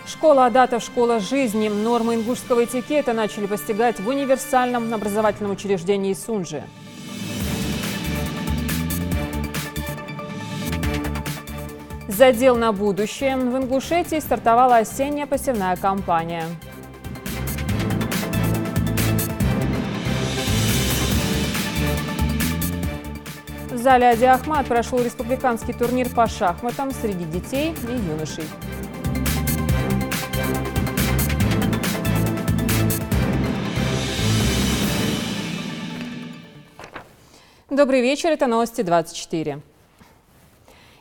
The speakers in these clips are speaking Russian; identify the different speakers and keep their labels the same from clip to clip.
Speaker 1: Школа Адатов, школа жизни. Нормы ингушского этикета начали постигать в универсальном образовательном учреждении Сунжи. Задел на будущее. В Ингушетии стартовала осенняя посевная кампания. В зале Ади Ахмад прошел республиканский турнир по шахматам среди детей и юношей. Добрый вечер, это новости 24.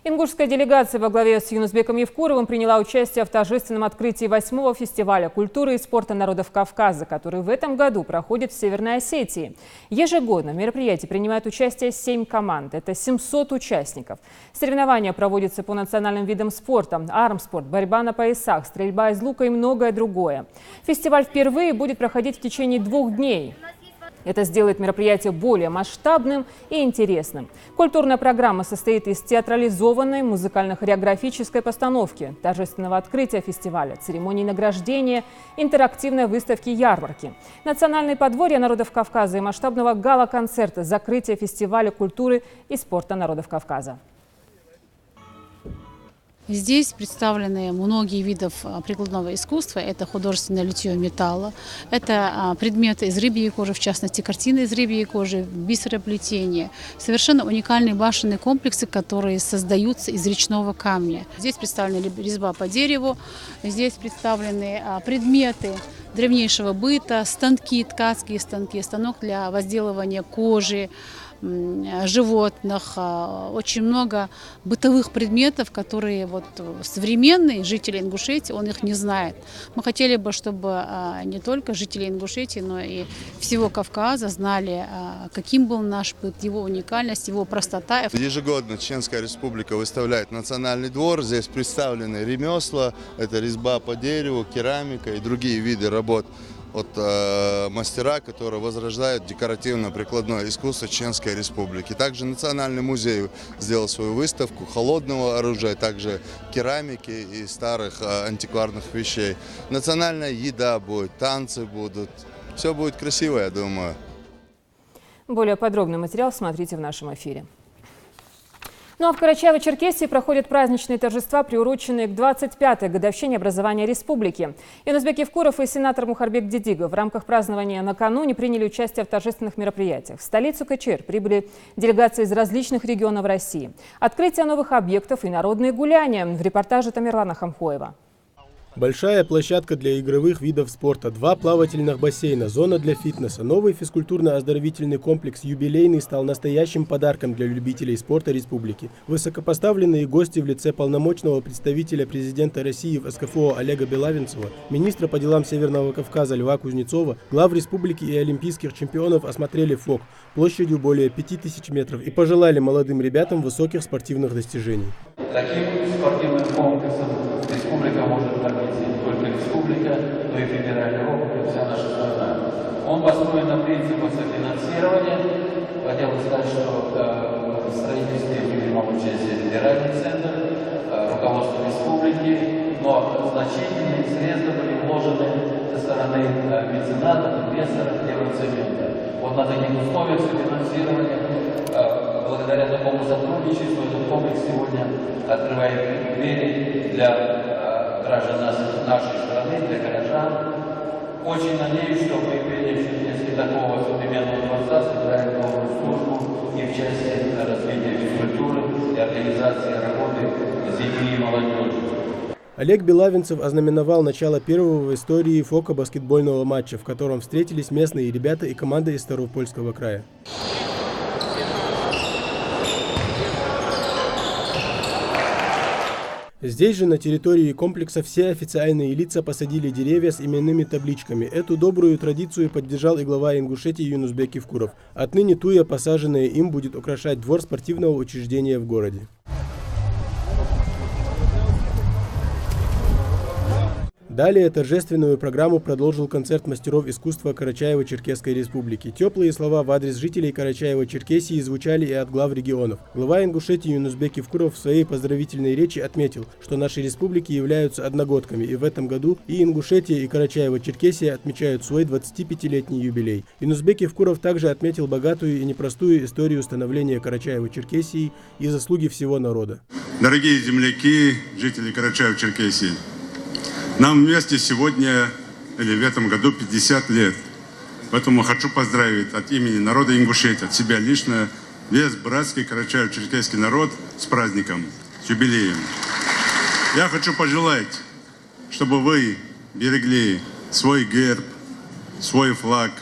Speaker 1: Ингушская делегация во главе с Юнусбеком Евкуровым приняла участие в торжественном открытии 8-го фестиваля культуры и спорта народов Кавказа, который в этом году проходит в Северной Осетии. Ежегодно в мероприятии принимают участие 7 команд, это 700 участников. Соревнования проводятся по национальным видам спорта: армспорт, борьба на поясах, стрельба из лука и многое другое. Фестиваль впервые будет проходить в течение 2 дней. Это сделает мероприятие более масштабным и интересным. Культурная программа состоит из театрализованной музыкально-хореографической постановки, торжественного открытия фестиваля, церемонии награждения, интерактивной выставки-ярмарки, национальные подворья народов Кавказа и масштабного гала-концерта закрытия фестиваля культуры и спорта народов Кавказа.
Speaker 2: Здесь представлены многие виды прикладного искусства. Это художественное литье металла, это предметы из рыбьей кожи, в частности картины из рыбьей кожи, бисероплетение. Совершенно уникальные башенные комплексы, которые создаются из речного камня. Здесь представлена резьба по дереву, здесь представлены предметы древнейшего быта, станки, ткацкие станки, станок для возделывания кожи животных, очень много бытовых предметов, которые современные жители Ингушетии, он их не знает. Мы хотели бы, чтобы не только жители Ингушетии, но и всего Кавказа знали, каким был наш быт, его уникальность, его простота.
Speaker 3: Ежегодно Чеченская Республика выставляет национальный двор. Здесь представлены ремесла, это резьба по дереву, керамика и другие виды работ от мастера, которые возрождают декоративно-прикладное искусство Чеченской Республики. Также Национальный музей сделал свою выставку холодного оружия, также керамики и старых антикварных вещей. Национальная еда будет, танцы будут. Все будет красиво, я думаю.
Speaker 1: Более подробный материал смотрите в нашем эфире. Ну а в Карачаево-Черкесии проходят праздничные торжества, приуроченные к 25-й годовщине образования республики. Юнусбек Евкуров и сенатор Мухарбек Дидигов в рамках празднования накануне приняли участие в торжественных мероприятиях. В столицу КЧР прибыли делегации из различных регионов России. Открытие новых объектов и народные гуляния. В репортаже Тамерлана Хамхоева.
Speaker 4: Большая площадка для игровых видов спорта, 2 плавательных бассейна, зона для фитнеса. Новый физкультурно-оздоровительный комплекс «Юбилейный» стал настоящим подарком для любителей спорта республики. Высокопоставленные гости в лице полномочного представителя президента России в СКФО Олега Белавинцева, министра по делам Северного Кавказа Льва Кузнецова, глав республики и олимпийских чемпионов осмотрели ФОК площадью более 5000 метров и пожелали молодым ребятам высоких спортивных достижений.
Speaker 5: Таким спортивным комплексом республика может гордиться, не только республика, но и федеральный округ, и вся наша страна. Он построен на принципах софинансирования. Хотел бы сказать, что в строительстве принимал участие федеральный центр, руководство республики, но значительные средства были вложены со стороны меценатов, инвесторов, Евроцемента. Вот на таких условиях софинансирования, благодаря такому сотрудничеству, этот комплекс сегодня открывает двери для граждан нашей страны, для горожан. Очень надеюсь, что мы, приняв такого современного дворца, сыграем новую службу и в части развития физкультуры и организации работы с детьми и молодежью.
Speaker 4: Олег Белавинцев ознаменовал начало первого в истории ФОКа баскетбольного матча, в котором встретились местные ребята и команда из Ставропольского края. Здесь же, на территории комплекса, все официальные лица посадили деревья с именными табличками. Эту добрую традицию поддержал и глава Ингушетии Юнусбек Евкуров. Отныне туя, посаженная им, будет украшать двор спортивного учреждения в городе. Далее торжественную программу продолжил концерт мастеров искусства Карачаево-Черкесской республики. Теплые слова в адрес жителей Карачаево-Черкесии звучали и от глав регионов. Глава Ингушетии Юнусбек Евкуров в своей поздравительной речи отметил, что наши республики являются одногодками, и в этом году и Ингушетия, и Карачаево-Черкесия отмечают свой 25-летний юбилей. Юнусбек Евкуров также отметил богатую и непростую историю становления Карачаево-Черкесии и заслуги всего народа.
Speaker 6: Дорогие земляки, жители Карачаево-Черкесии, нам вместе сегодня или в этом году 50 лет. Поэтому хочу поздравить от имени народа Ингушетии, от себя лично, весь братский Карачаево-Черкесский народ с праздником, с юбилеем. Я хочу пожелать, чтобы вы берегли свой герб, свой флаг,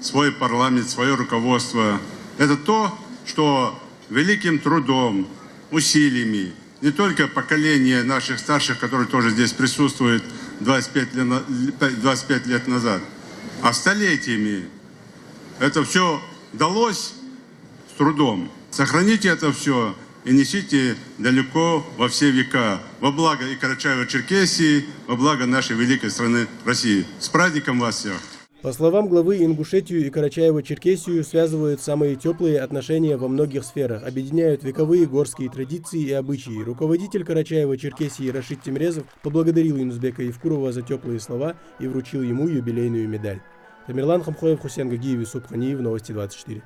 Speaker 6: свой парламент, свое руководство. Это то, что великим трудом, усилиями, не только поколение наших старших, которые тоже здесь присутствуют 25 лет назад, а столетиями это все далось с трудом. Сохраните это все и несите далеко во все века, во благо и Карачаево-Черкесии, во благо нашей великой страны России. С праздником вас всех!
Speaker 4: По словам главы, Ингушетию и Карачаево-Черкесию связывают самые теплые отношения во многих сферах, объединяют вековые горские традиции и обычаи. Руководитель Карачаево-Черкесии Рашид Темрезов поблагодарил Юнусбека Евкурова за теплые слова и вручил ему юбилейную медаль. Тамерлан Хамхоев, Хусен Гагиев, Юсуп Ханиев, Новости 24.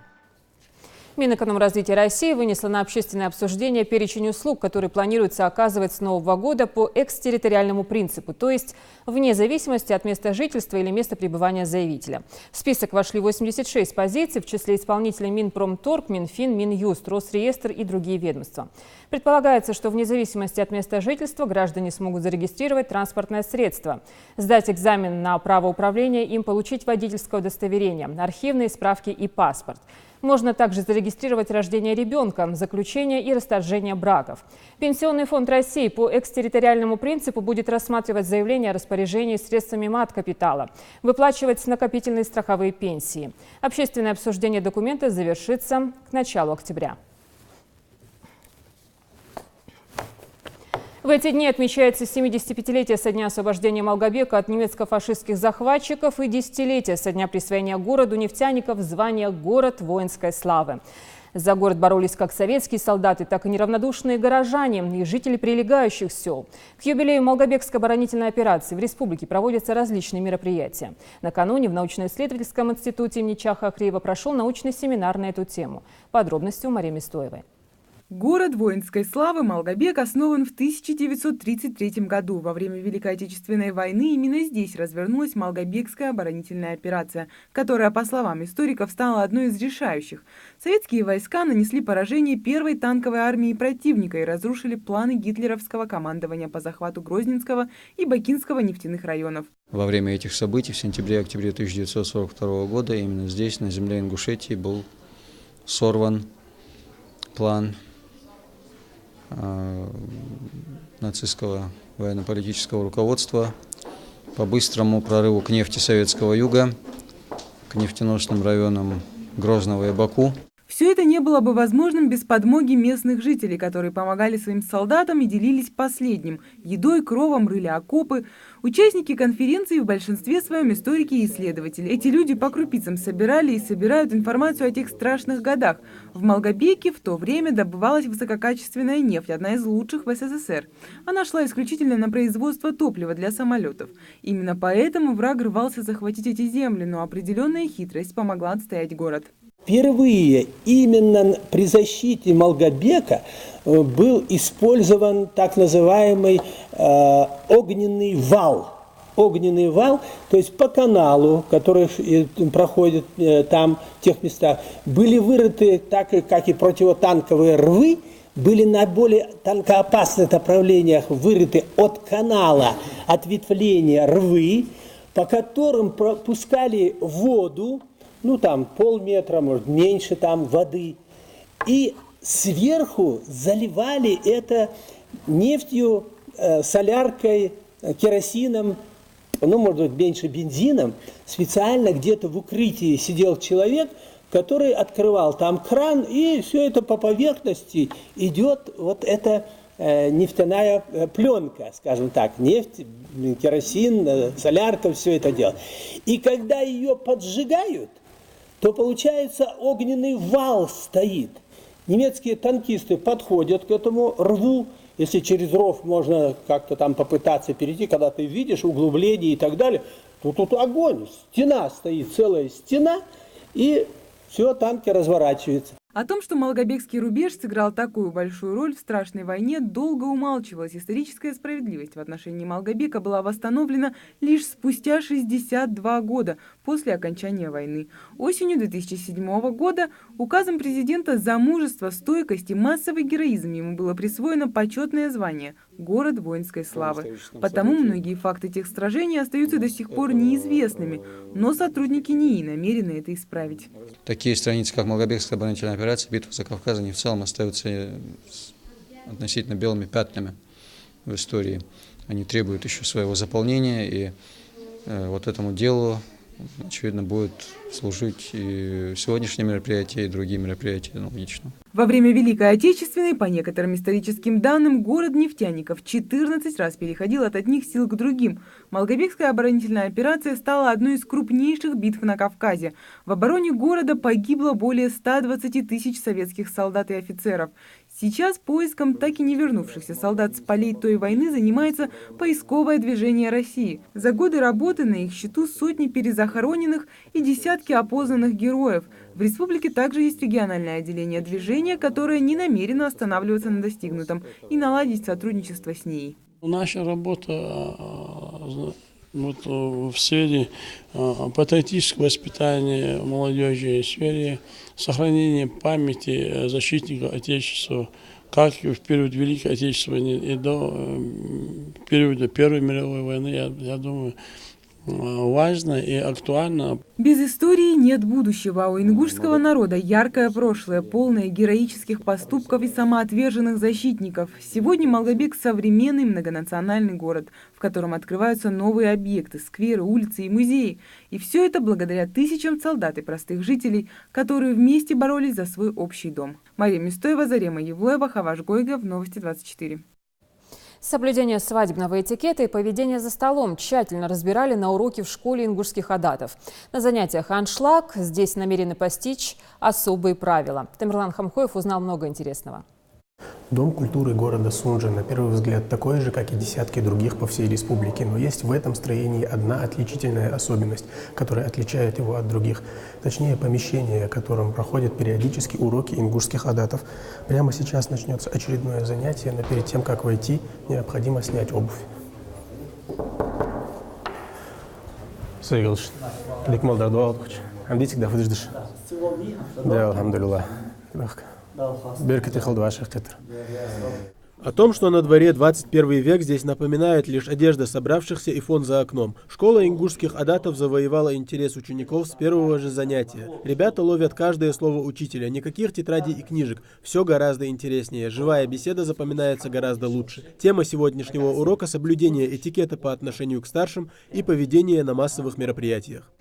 Speaker 1: Минэкономразвития России вынесла на общественное обсуждение перечень услуг, которые планируется оказывать с нового года по экстерриториальному принципу, то есть вне зависимости от места жительства или места пребывания заявителя. В список вошли 86 позиций, в числе исполнителей Минпромторг, Минфин, Минюст, Росреестр и другие ведомства. Предполагается, что вне зависимости от места жительства граждане смогут зарегистрировать транспортное средство, сдать экзамен на право управления, им получить водительское удостоверение, архивные справки и паспорт. Можно также зарегистрировать рождение ребенка, заключение и расторжение браков. Пенсионный фонд России по экстерриториальному принципу будет рассматривать заявление о распоряжении средствами мат-капитала, выплачивать накопительные страховые пенсии. Общественное обсуждение документа завершится к началу октября. В эти дни отмечается 75-летие со дня освобождения Малгобека от немецко-фашистских захватчиков и десятилетие со дня присвоения городу нефтяников звания «Город воинской славы». За город боролись как советские солдаты, так и неравнодушные горожане и жители прилегающих сел. К юбилею Малгобекской оборонительной операции в республике проводятся различные мероприятия. Накануне в научно-исследовательском институте имени Чаха Акреева прошел научный семинар на эту тему. Подробности у Марии Мистоевой.
Speaker 7: Город воинской славы Малгобек основан в 1933 году. Во время Великой Отечественной войны именно здесь развернулась Малгобекская оборонительная операция, которая, по словам историков, стала одной из решающих. Советские войска нанесли поражение первой танковой армии противника и разрушили планы гитлеровского командования по захвату Грозненского и Бакинского нефтяных районов.
Speaker 8: Во время этих событий в сентябре-октябре 1942 года именно здесь, на земле Ингушетии, был сорван план нацистского военно-политического руководства по быстрому прорыву к нефти Советского Юга, к нефтеносным районам Грозного и Баку.
Speaker 7: Все это не было бы возможным без подмоги местных жителей, которые помогали своим солдатам и делились последним – едой, кровом, рыли окопы. Участники конференции в большинстве своем историки и исследователи. Эти люди по крупицам собирали и собирают информацию о тех страшных годах. В Малгобеке в то время добывалась высококачественная нефть, одна из лучших в СССР. Она шла исключительно на производство топлива для самолетов. Именно поэтому враг рвался захватить эти земли, но определенная хитрость помогла отстоять город.
Speaker 9: Впервые именно при защите Малгобека был использован так называемый огненный вал. Огненный вал, то есть по каналу, который проходит там, в тех местах, были вырыты, так как и противотанковые рвы, были на более танкоопасных направлениях вырыты от канала ответвления рвы, по которым пропускали воду, ну там полметра, может меньше там воды, и сверху заливали это нефтью, соляркой, керосином, ну может быть меньше бензином. Специально где-то в укрытии сидел человек, который открывал там кран, и все это по поверхности идет вот эта нефтяная пленка, скажем так, нефть, керосин, солярка, все это дело. И когда ее поджигают, то получается огненный вал стоит. Немецкие танкисты подходят к этому рву, если через ров можно как-то там попытаться перейти, когда ты видишь углубление и так далее, то тут огонь, стена стоит, целая стена, и все, танки разворачиваются.
Speaker 7: О том, что Малгобекский рубеж сыграл такую большую роль в страшной войне, долго умалчивалась. Историческая справедливость в отношении Малгобека была восстановлена лишь спустя 62 года после окончания войны. Осенью 2007 года указом президента за мужество, стойкость и массовый героизм ему было присвоено почетное звание «Город воинской славы». Потому многие факты тех сражений остаются до сих пор неизвестными, но сотрудники НИИ намерены это исправить.
Speaker 8: Такие страницы, как Малгобекская оборонительная операция, битва за Кавказ, они в целом остаются относительно белыми пятнами в истории. Они требуют еще своего заполнения, и вот этому делу, очевидно, будет служить и сегодняшнее мероприятие, и другие мероприятия аналогично.
Speaker 7: Во время Великой Отечественной, по некоторым историческим данным, город нефтяников 14 раз переходил от одних сил к другим. Малгобекская оборонительная операция стала одной из крупнейших битв на Кавказе. В обороне города погибло более 120 тысяч советских солдат и офицеров. Сейчас поиском так и не вернувшихся солдат с полей той войны занимается поисковое движение России. За годы работы на их счету сотни перезахороненных и десятки опознанных героев. В республике также есть региональное отделение движения, которое не намерено останавливаться на достигнутом и наладить сотрудничество с ней.
Speaker 10: Наша работа в сфере патриотического воспитания молодежи, в сфере сохранения памяти защитников Отечества, как в период Великой Отечественной и до периода Первой мировой войны, я думаю, важно и актуально.
Speaker 7: Без истории нет будущего. У ингушского народа яркое прошлое, полное героических поступков и самоотверженных защитников. Сегодня Малгобек – современный многонациональный город, в котором открываются новые объекты, скверы, улицы и музеи. И все это благодаря тысячам солдат и простых жителей, которые вместе боролись за свой общий дом. Мария Мистоева, Зарема Евлоева, Хаваш Гойгов, Новости 24.
Speaker 1: Соблюдение свадебного этикета и поведение за столом тщательно разбирали на уроке в школе ингушских адатов. На занятиях аншлаг здесь намерены постичь особые правила. Тамерлан Хамхоев узнал много интересного.
Speaker 4: Дом культуры города Сунжа на первый взгляд такой же, как и десятки других по всей республике, но есть в этом строении одна отличительная особенность, которая отличает его от других. Точнее, помещение, в котором проходят периодически уроки ингушских адатов. Прямо сейчас начнется очередное занятие, но перед тем, как войти, необходимо снять обувь. О том, что на дворе 21 век, здесь напоминает лишь одежда собравшихся и фон за окном. Школа ингушских адатов завоевала интерес учеников с первого же занятия. Ребята ловят каждое слово учителя, никаких тетрадей и книжек. Все гораздо интереснее, живая беседа запоминается гораздо лучше. Тема сегодняшнего урока – соблюдение этикета по отношению к старшим и поведение на массовых мероприятиях.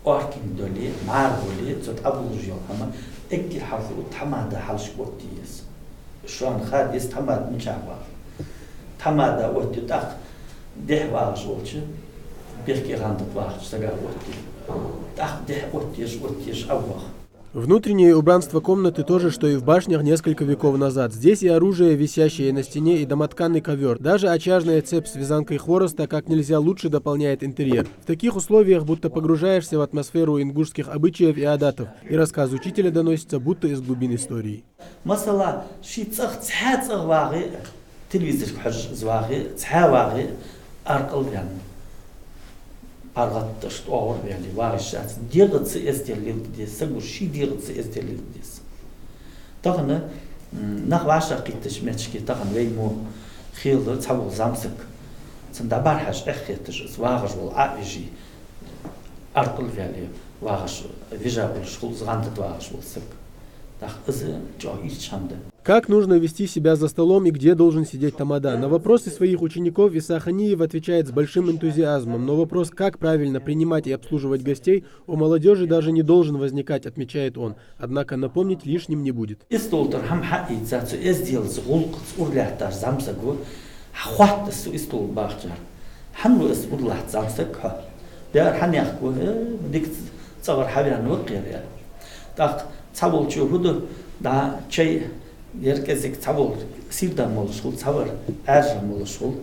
Speaker 11: Orkin döli, mar döli, zot abuluj yok ama ekkil halkı tamada halş ottiyiz. Şu an hadis tamad mıçava. Tamada otti tak deh varış olçu. Bir ki randık varış saga otti. Так дeh ottiyiz avvah.
Speaker 4: Внутреннее убранство комнаты то же, что и в башнях несколько веков назад. Здесь и оружие, висящее на стене, и домотканный ковер. Даже очажная цепь с вязанкой хвороста как нельзя лучше дополняет интерьер. В таких условиях будто погружаешься в атмосферу ингушских обычаев и адатов, и рассказ учителя доносится будто из глубин истории.
Speaker 11: Argattış ağır verli varışat diğerisi ezderlildi de sagurşi diğerisi ezderlildi. Tağını nach vaşa gittiş meçki tağın veymu xildi çabuk zamsık. Sında barhaş ehtiş varış ol avji arqıl verli varış vija ol şul zğandı varış olsak. Tağ izı joy içamdı.
Speaker 4: Как нужно вести себя за столом и где должен сидеть тамада? На вопросы своих учеников Иса Ханиев отвечает с большим энтузиазмом, но вопрос, как правильно принимать и обслуживать гостей, у молодежи даже не должен возникать, отмечает он. Однако напомнить лишним не будет.
Speaker 11: Еркезик цавол сирдан молошул цавар арж молошул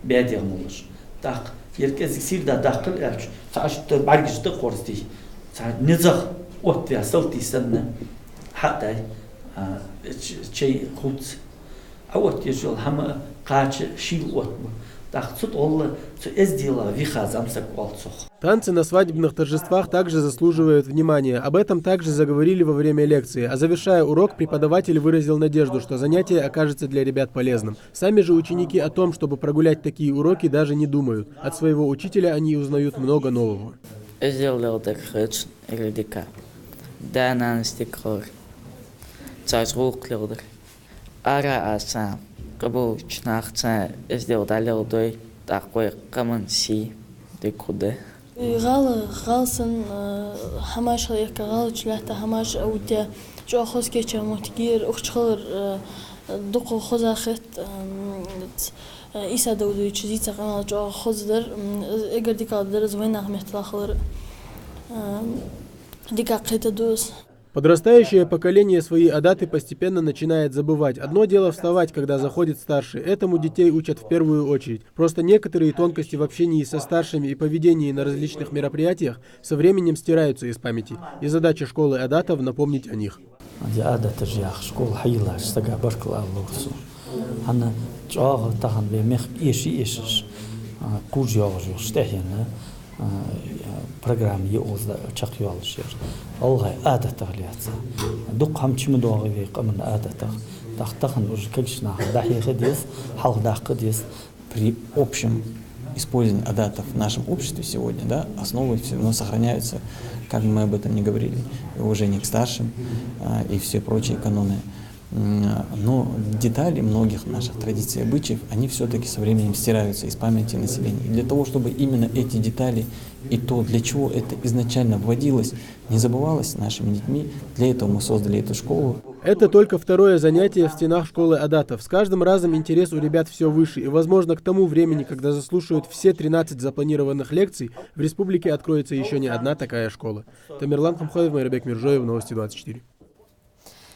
Speaker 11: бедер молош так еркезик сирда дакыл арж цашты баргижды корсти низах от ясалтисен хатай чей хуц а вот ежел хама кач шил от
Speaker 4: Танцы на свадебных торжествах также заслуживают внимания. Об этом также заговорили во время лекции. А завершая урок, преподаватель выразил надежду, что занятие окажется для ребят полезным. Сами же ученики о том, чтобы прогулять такие уроки, даже не думают. От своего учителя они узнают много нового.
Speaker 12: Кабул чнахца сделал далеодой такой каманси декуде.
Speaker 13: غالسن حماش هيك غالش لحتى حماش أو تا جو خص كيتش متكير أخشخر دق خزاخت إيسا دودي تشزي تقنا جو خزدر إجر ديكا درز وين أحمد تلاخر ديكا قيت دوس.
Speaker 4: Подрастающее поколение свои адаты постепенно начинает забывать. Одно дело вставать, когда заходит старший. Этому детей учат в первую очередь. Просто некоторые тонкости в общении со старшими и поведении на различных мероприятиях со временем стираются из памяти. И задача школы адатов напомнить о них.
Speaker 11: программ يوزع شقيال الشير الله عادة تغلياتها دق هم تشم دوغي قمن عادة تختخن уже конечно дахи хадис хал дах хадис
Speaker 14: при общем использовании адатов в нашем обществе сегодня, да, основы все равно сохраняются, как бы мы об этом не говорили, уважение к старшим и все прочие каноны. Но детали многих наших традиций и обычаев, они все-таки со временем стираются из памяти населения. И для того, чтобы именно эти детали и то, для чего это изначально вводилось, не забывалось нашими детьми, для этого мы создали эту школу.
Speaker 4: Это только второе занятие в стенах школы адатов. С каждым разом интерес у ребят все выше. И, возможно, к тому времени, когда заслушают все 13 запланированных лекций, в республике откроется еще не одна такая школа. Тамерлан Хамходов, Майрабек Миржоев, Новости 24.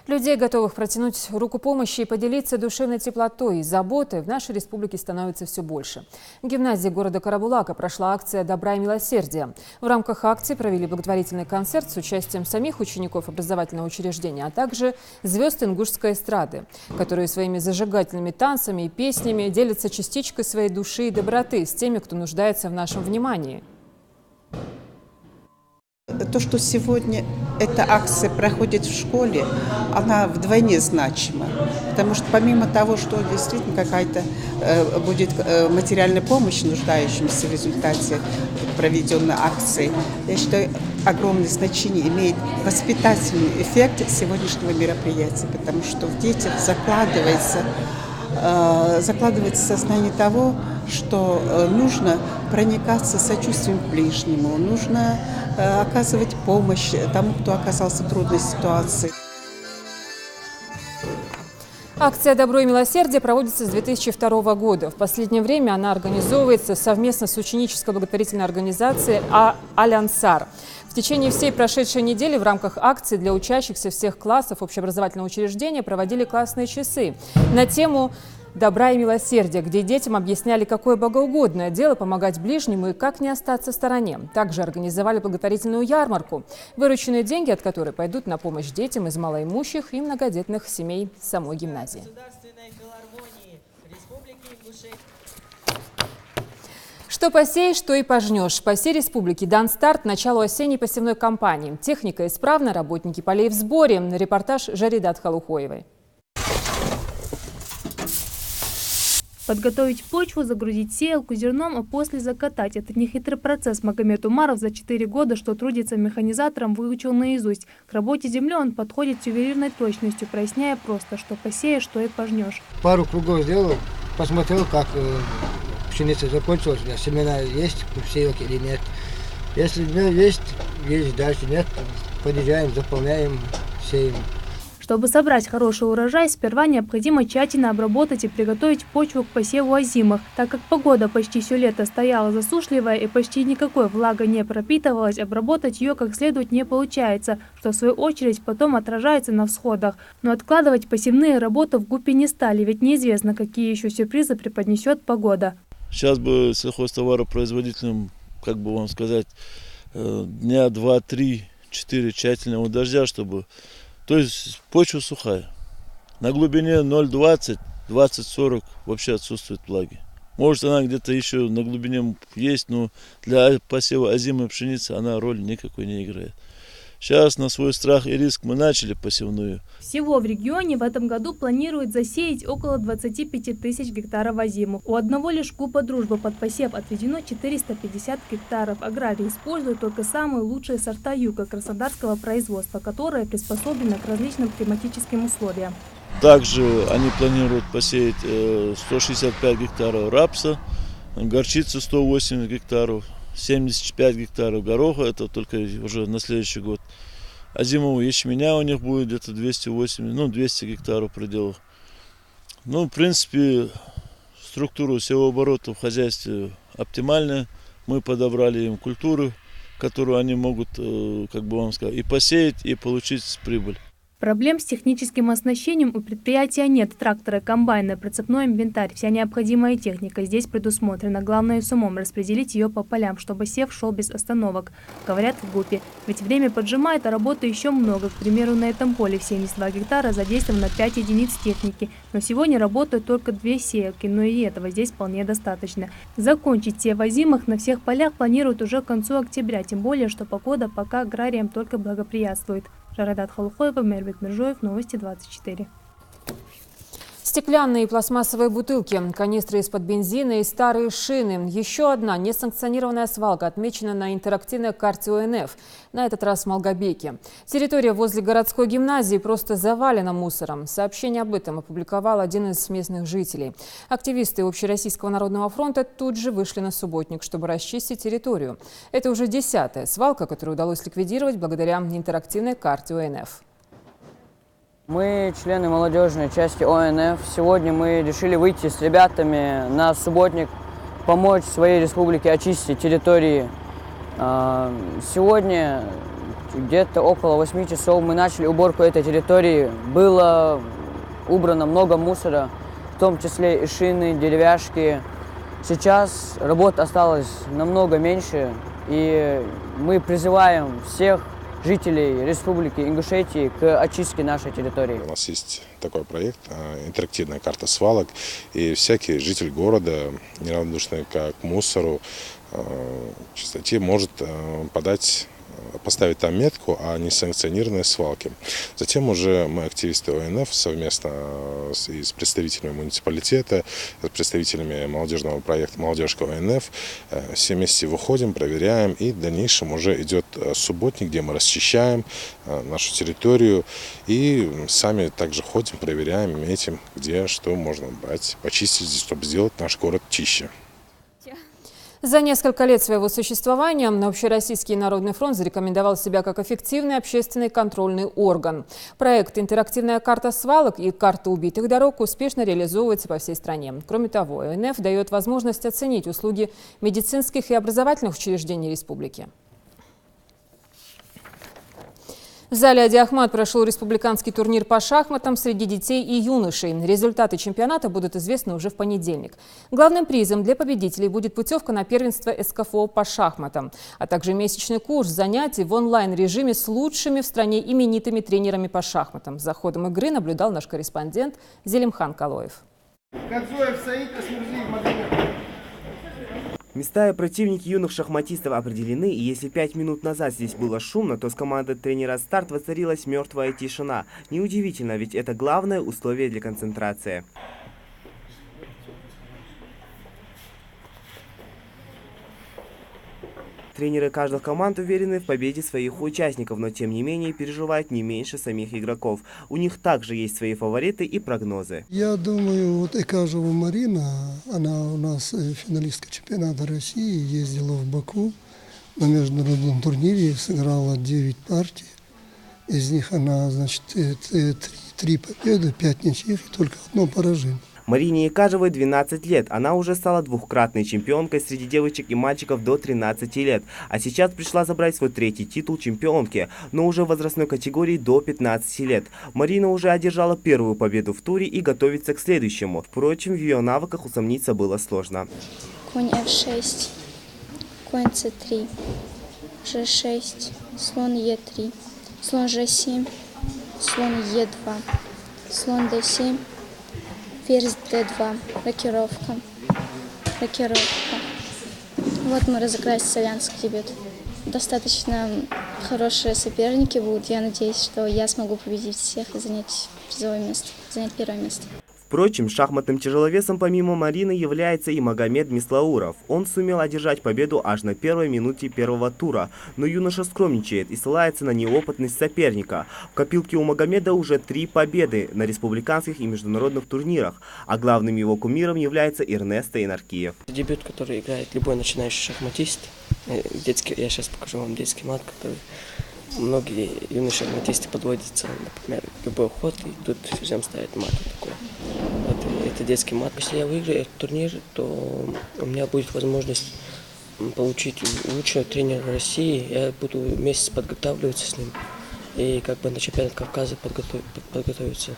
Speaker 1: Людей, готовых протянуть руку помощи и поделиться душевной теплотой и заботой, в нашей республике становится все больше. В гимназии города Карабулака прошла акция «Добра и милосердия». В рамках акции провели благотворительный концерт с участием самих учеников образовательного учреждения, а также звезд ингушской эстрады, которые своими зажигательными танцами и песнями делятся частичкой своей души и доброты с теми, кто нуждается в нашем внимании.
Speaker 15: То, что сегодня эта акция проходит в школе, она вдвойне значима. Потому что помимо того, что действительно какая-то будет материальная помощь нуждающимся в результате проведенной акции, я считаю, огромное значение имеет воспитательный эффект сегодняшнего мероприятия. Потому что в детях закладывается сознание того, что нужно проникаться сочувствием к ближнему, нужно оказывать помощь тому, кто оказался в трудной ситуации.
Speaker 1: Акция «Добро и милосердие» проводится с 2002 года. В последнее время она организовывается совместно с ученической благотворительной организацией «Аль-Ансар». В течение всей прошедшей недели в рамках акции для учащихся всех классов общеобразовательного учреждения проводили классные часы на тему «Добра и милосердия», где детям объясняли, какое богоугодное дело помогать ближнему и как не остаться в стороне. Также организовали благотворительную ярмарку, вырученные деньги от которой пойдут на помощь детям из малоимущих и многодетных семей самой гимназии. Что посеешь, то и пожнешь. По всей республике дан старт началу осенней посевной кампании. Техника исправна, работники полей в сборе. Репортаж Жаридат Халухоевой.
Speaker 16: Подготовить почву, загрузить сеялку зерном, а после закатать. Это нехитрый процесс. Магомед Умаров за 4 года, что трудится механизатором, выучил наизусть. К работе земли он подходит с ювелирной точностью, проясняя просто, что посеешь, что и пожнешь.
Speaker 17: Пару кругов сделал, посмотрел, как пшеница закончилась, семена есть в сеялке или нет. Если есть, дальше нет, подъезжаем, заполняем, сеем.
Speaker 16: Чтобы собрать хороший урожай, сперва необходимо тщательно обработать и приготовить почву к посеву озимых. Так как погода почти все лето стояла засушливая и почти никакой влагой не пропитывалась, обработать ее как следует не получается, что в свою очередь потом отражается на всходах. Но откладывать посевные работы в ГУПе не стали, ведь неизвестно, какие еще сюрпризы преподнесет погода.
Speaker 18: Сейчас бы сельхозтоваропроизводителям, как бы вам сказать, дня 2, 3, 4 тщательного дождя, чтобы... То есть почва сухая. На глубине 0,20, 20-40 вообще отсутствует влаги. Может, она где-то еще на глубине есть, но для посева озимой пшеницы она роль никакой не играет. Сейчас на свой страх и риск мы начали посевную.
Speaker 16: Всего в регионе в этом году планируют засеять около 25 тысяч гектаров озимых. У одного лишь ГУПа «Дружба» под посев отведено 450 гектаров. Аграрии используют только самые лучшие сорта юга краснодарского производства, которые приспособлены к различным климатическим условиям.
Speaker 18: Также они планируют посеять 165 гектаров рапса, горчицы 180 гектаров. 75 гектаров гороха, это только уже на следующий год. А зимового ячменя у них будет где-то 200 гектаров в пределах. Ну, в принципе, структура севооборота в хозяйстве оптимальная. Мы подобрали им культуры, которую они могут, как бы вам сказать, и посеять, и получить прибыль.
Speaker 16: Проблем с техническим оснащением у предприятия нет. Тракторы, комбайны, прицепной инвентарь, вся необходимая техника здесь предусмотрена. Главное с умом распределить ее по полям, чтобы сев шел без остановок, говорят в ГУПе. Ведь время поджимает, а работы еще много. К примеру, на этом поле в 72 гектара задействовано 5 единиц техники. Но сегодня работают только 2 сеялки, но и этого здесь вполне достаточно. Закончить сев озимых на всех полях планируют уже к концу октября, тем более, что погода пока аграриям только благоприятствует. Жарадат Халухоева, Мербек Миржоев, Новости 24.
Speaker 1: Стеклянные и пластмассовые бутылки, канистры из-под бензина и старые шины. Еще одна несанкционированная свалка отмечена на интерактивной карте ОНФ, на этот раз в Малгобеке. Территория возле городской гимназии просто завалена мусором. Сообщение об этом опубликовал один из местных жителей. Активисты Общероссийского народного фронта тут же вышли на субботник, чтобы расчистить территорию. Это уже 10-я свалка, которую удалось ликвидировать благодаря интерактивной карте ОНФ.
Speaker 19: Мы члены молодежной части ОНФ. Сегодня мы решили выйти с ребятами на субботник, помочь своей республике очистить территории. Сегодня где-то около 8 часов мы начали уборку этой территории. Было убрано много мусора, в том числе и шины, деревяшки. Сейчас работ осталось намного меньше, и мы призываем всех жителей Республики Ингушетии к очистке нашей территории.
Speaker 20: У нас есть такой проект «Интерактивная карта свалок», и всякий житель города, неравнодушный к мусору, чистоте, может поставить там метку о несанкционированной свалке. Затем уже мы, активисты ОНФ, совместно с представителями муниципалитета, с представителями молодежного проекта «Молодежка ОНФ», все вместе выходим, проверяем, и в дальнейшем уже идет субботник, где мы расчищаем нашу территорию, и сами также ходим, проверяем, метим, где что можно брать, почистить, чтобы сделать наш город чище.
Speaker 1: За несколько лет своего существования Общероссийский народный фронт зарекомендовал себя как эффективный общественный контрольный орган. Проект «Интерактивная карта свалок» и «Карта убитых дорог» успешно реализовывается по всей стране. Кроме того, ОНФ дает возможность оценить услуги медицинских и образовательных учреждений республики. В зале Ади Ахмад прошел республиканский турнир по шахматам среди детей и юношей. Результаты чемпионата будут известны уже в понедельник. Главным призом для победителей будет путевка на первенство СКФО по шахматам, а также месячный курс занятий в онлайн-режиме с лучшими в стране именитыми тренерами по шахматам. За ходом игры наблюдал наш корреспондент Зелимхан Калоев.
Speaker 21: Места и противники юных шахматистов определены, и если 5 минут назад здесь было шумно, то с командой тренера «Старт» воцарилась мертвая тишина. Неудивительно, ведь это главное условие для концентрации. Тренеры каждых команд уверены в победе своих участников, но тем не менее переживают не меньше самих игроков. У них также есть свои фавориты и прогнозы.
Speaker 2: Я думаю, вот Экажева Марина, она у нас финалистка чемпионата России, ездила в Баку на международном турнире, сыграла 9 партий. Из них она, значит, 3 победы, 5 ничьих и только 1 поражение.
Speaker 21: Марине Экажевой 12 лет. Она уже стала двукратной чемпионкой среди девочек и мальчиков до 13 лет. А сейчас пришла забрать свой 3-й титул чемпионки, но уже в возрастной категории до 15 лет. Марина уже одержала 1-ю победу в туре и готовится к следующему. Впрочем, в ее навыках усомниться было сложно.
Speaker 22: Конь F6, конь C3, G6, слон E3, слон G7, слон E2, слон D7, ферзь D2, рокировка. Вот мы разыграли славянский дебют. Достаточно хорошие соперники будут. Я надеюсь, что я смогу победить всех и занять призовое место, занять 1-е место.
Speaker 21: Впрочем, шахматным тяжеловесом помимо Марины является и Магомед Мислауров. Он сумел одержать победу аж на 1-й минуте 1-го тура, но юноша скромничает и ссылается на неопытность соперника. В копилке у Магомеда уже 3 победы на республиканских и международных турнирах, а главным его кумиром является Эрнесто Инаркиев.
Speaker 23: Дебют, который играет любой начинающий шахматист. Я сейчас покажу вам детский мат, который многие юные шахматисты подводятся, например, любой ход, и тут всем ставят мат такой. Это детский мат. Если я выиграю этот турнир, то у меня будет возможность получить лучшего тренера России. Я буду месяц подготавливаться с ним и как бы на чемпионат Кавказа подготовиться.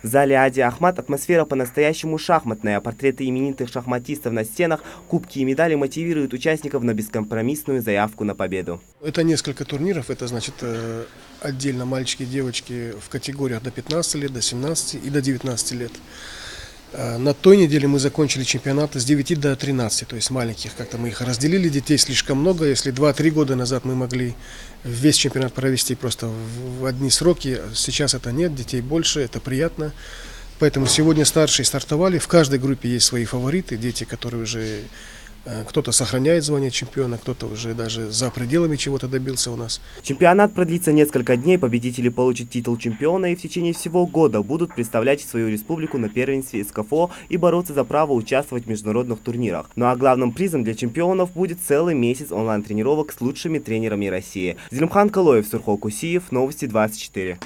Speaker 21: В зале Ади Ахмат атмосфера по-настоящему шахматная. Портреты именитых шахматистов на стенах, кубки и медали мотивируют участников на бескомпромиссную заявку на победу.
Speaker 24: Это несколько турниров, это значит отдельно мальчики и девочки в категориях до 15 лет, до 17 и до 19 лет. На той неделе мы закончили чемпионаты с 9 до 13, то есть маленьких. Как-то мы их разделили, детей слишком много. Если 2-3 года назад мы могли весь чемпионат провести просто в одни сроки, сейчас это нет, детей больше, это приятно. Поэтому сегодня старшие стартовали, в каждой группе есть свои фавориты, дети, которые уже... Кто-то сохраняет звание чемпиона, кто-то уже даже за пределами чего-то добился у нас.
Speaker 21: Чемпионат продлится несколько дней, победители получат титул чемпиона и в течение всего года будут представлять свою республику на первенстве СКФО и бороться за право участвовать в международных турнирах. Ну а главным призом для чемпионов будет целый месяц онлайн-тренировок с лучшими тренерами России. Зелимхан Калоев, Сурхол Кусиев, Новости 24.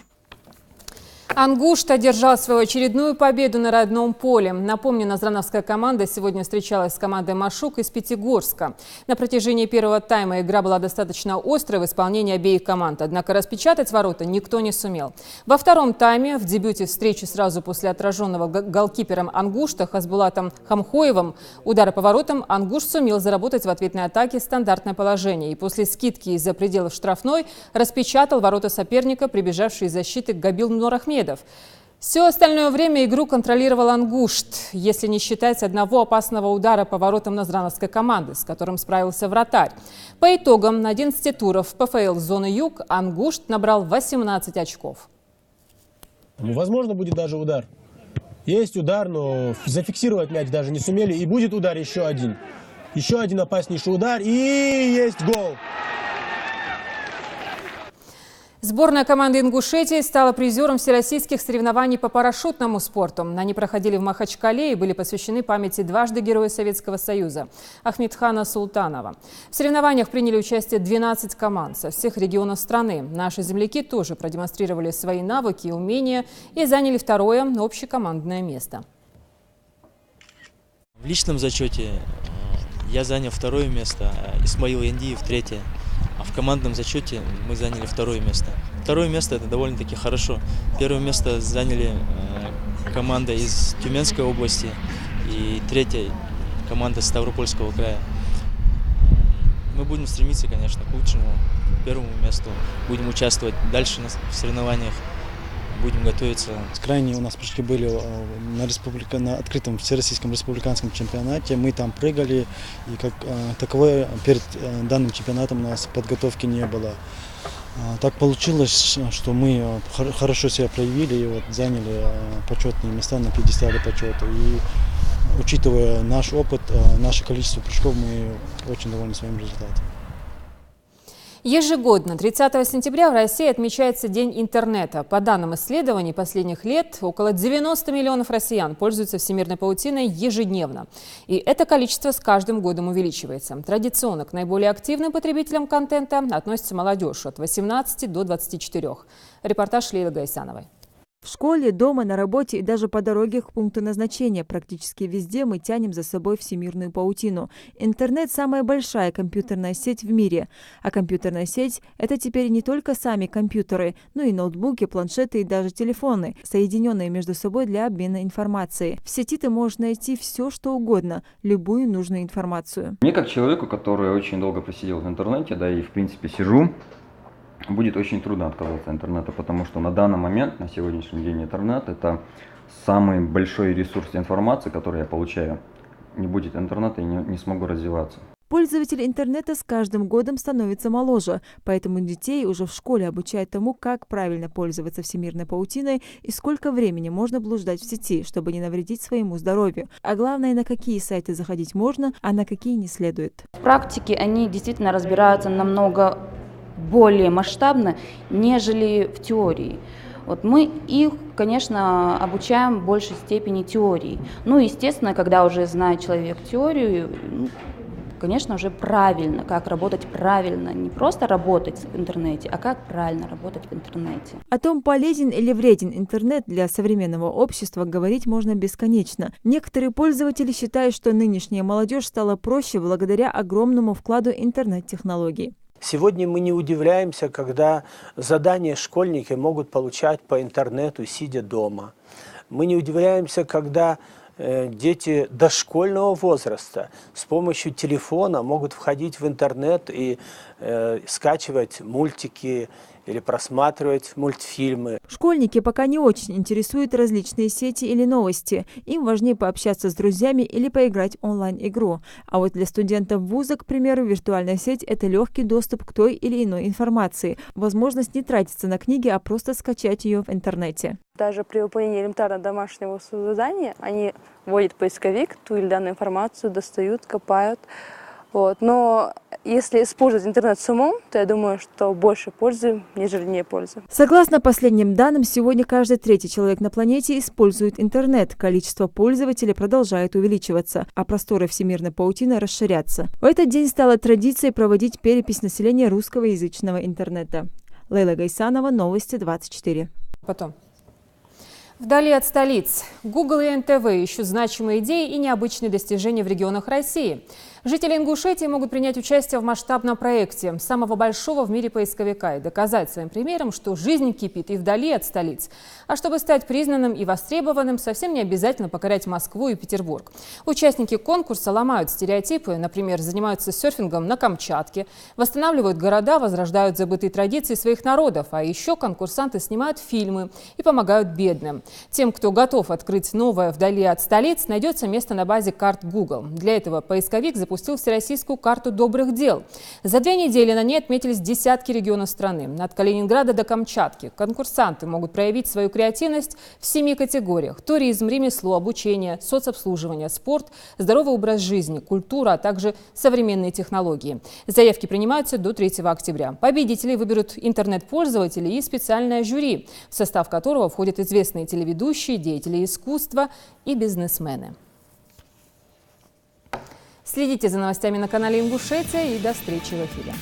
Speaker 1: Ангушт одержал свою очередную победу на родном поле. Напомню, назрановская команда сегодня встречалась с командой Машук из Пятигорска. На протяжении первого тайма игра была достаточно острой в исполнении обеих команд, однако распечатать ворота никто не сумел. Во втором тайме, в дебюте встречи сразу после отраженного голкипером Ангушта Хасбулатом Хамхоевым, удара по воротам, Ангушт сумел заработать в ответной атаке стандартное положение и после скидки из-за пределов штрафной распечатал ворота соперника, прибежавший из защиты Габил Нурахмедов. Все остальное время игру контролировал Ангушт, если не считать одного опасного удара по воротам назрановской команды, с которым справился вратарь. По итогам на 11 туров ПФЛ зоны Юг Ангушт набрал 18 очков.
Speaker 4: Возможно, будет даже удар. Есть удар, но зафиксировать мяч даже не сумели. И будет удар еще один. Еще один опаснейший удар. И есть гол.
Speaker 1: Сборная команды Ингушетии стала призером всероссийских соревнований по парашютному спорту. Они проходили в Махачкале и были посвящены памяти дважды Героя Советского Союза Ахметхана Султанова. В соревнованиях приняли участие 12 команд со всех регионов страны. Наши земляки тоже продемонстрировали свои навыки и умения и заняли второе общекомандное место.
Speaker 25: В личном зачете я занял 2-е место, Исмаил Яндиев 3-е. А в командном зачете мы заняли 2-е место. 2-е место – это довольно-таки хорошо. 1-е место заняли команда из Тюменской области и 3-я команда из Ставропольского края. Мы будем стремиться, конечно, к лучшему, к 1-му месту. Будем участвовать дальше в соревнованиях. Будем готовиться.
Speaker 26: Крайние у нас прыжки были на открытом всероссийском республиканском чемпионате. Мы там прыгали, и как таковое перед данным чемпионатом у нас подготовки не было. Так получилось, что мы хорошо себя проявили и вот заняли почетные места на пьедестале почета. И учитывая наш опыт, наше количество прыжков, мы очень довольны своим результатом.
Speaker 1: Ежегодно 30 сентября в России отмечается День интернета. По данным исследований последних лет, около 90 миллионов россиян пользуются всемирной паутиной ежедневно. И это количество с каждым годом увеличивается. Традиционно к наиболее активным потребителям контента относится молодежь от 18 до 24. Репортаж Лейлы Гайсановой.
Speaker 3: В школе, дома, на работе и даже по дороге к пункту назначения практически везде мы тянем за собой всемирную паутину. Интернет – самая большая компьютерная сеть в мире. А компьютерная сеть – это теперь не только сами компьютеры, но и ноутбуки, планшеты и даже телефоны, соединенные между собой для обмена информацией. В сети ты можешь найти все, что угодно, любую нужную информацию.
Speaker 5: Мне, как человеку, который очень долго просидел в интернете, да и в принципе сижу, будет очень трудно отказаться от интернета, потому что на данный момент, на сегодняшний день, интернет – это самый большой ресурс информации, который я получаю. Не будет интернета, я не смогу развиваться.
Speaker 3: Пользователи интернета с каждым годом становятся моложе, поэтому детей уже в школе обучают тому, как правильно пользоваться всемирной паутиной и сколько времени можно блуждать в сети, чтобы не навредить своему здоровью. А главное, на какие сайты заходить можно, а на какие не следует.
Speaker 6: В практике они действительно разбираются намного более масштабно, нежели в теории. Вот мы их, конечно, обучаем в большей степени теории. Ну, естественно, когда уже знает человек теорию, конечно, уже правильно, как работать правильно. Не просто работать в интернете, а как правильно работать в интернете.
Speaker 3: О том, полезен или вреден интернет для современного общества, говорить можно бесконечно. Некоторые пользователи считают, что нынешняя молодежь стала проще благодаря огромному вкладу интернет-технологий.
Speaker 8: Сегодня мы не удивляемся, когда задания школьники могут получать по интернету, сидя дома. Мы не удивляемся, когда дети дошкольного возраста с помощью телефона могут входить в интернет и скачивать мультики или просматривать мультфильмы.
Speaker 3: Школьники пока не очень интересуют различные сети или новости. Им важнее пообщаться с друзьями или поиграть в онлайн-игру. А вот для студентов вуза, к примеру, виртуальная сеть – это легкий доступ к той или иной информации. Возможность не тратиться на книги, а просто скачать ее в интернете.
Speaker 9: Даже при выполнении элементарного домашнего задания они вводят поисковик, ту или данную информацию достают, копают. Вот. Но если использовать интернет с умом, то я думаю, что больше пользы, нежели не пользы.
Speaker 3: Согласно последним данным, сегодня каждый третий человек на планете использует интернет. Количество пользователей продолжает увеличиваться, а просторы всемирной паутины расширяться. В этот день стало традицией проводить перепись населения русскоязычного интернета. Лейла Гайсанова, Новости 24.
Speaker 1: Потом. Вдали от столиц. Google и НТВ ищут значимые идеи и необычные достижения в регионах России. Жители Ингушетии могут принять участие в масштабном проекте самого большого в мире поисковика и доказать своим примером, что жизнь кипит и вдали от столиц. А чтобы стать признанным и востребованным, совсем не обязательно покорять Москву и Петербург. Участники конкурса ломают стереотипы, например, занимаются серфингом на Камчатке, восстанавливают города, возрождают забытые традиции своих народов, а еще конкурсанты снимают фильмы и помогают бедным. Тем, кто готов открыть новое вдали от столиц, найдется место на базе карт Google. Для этого поисковик запустил всероссийскую карту добрых дел. За 2 недели на ней отметились десятки регионов страны. От Калининграда до Камчатки. Конкурсанты могут проявить свою креативность в 7 категориях: туризм, ремесло, обучение, соцобслуживание, спорт, здоровый образ жизни, культура, а также современные технологии. Заявки принимаются до 3 октября. Победителей выберут интернет-пользователи и специальное жюри, в состав которого входят известные телеведущие, деятели искусства и бизнесмены. Следите за новостями на канале Ингушетия и до встречи в эфире.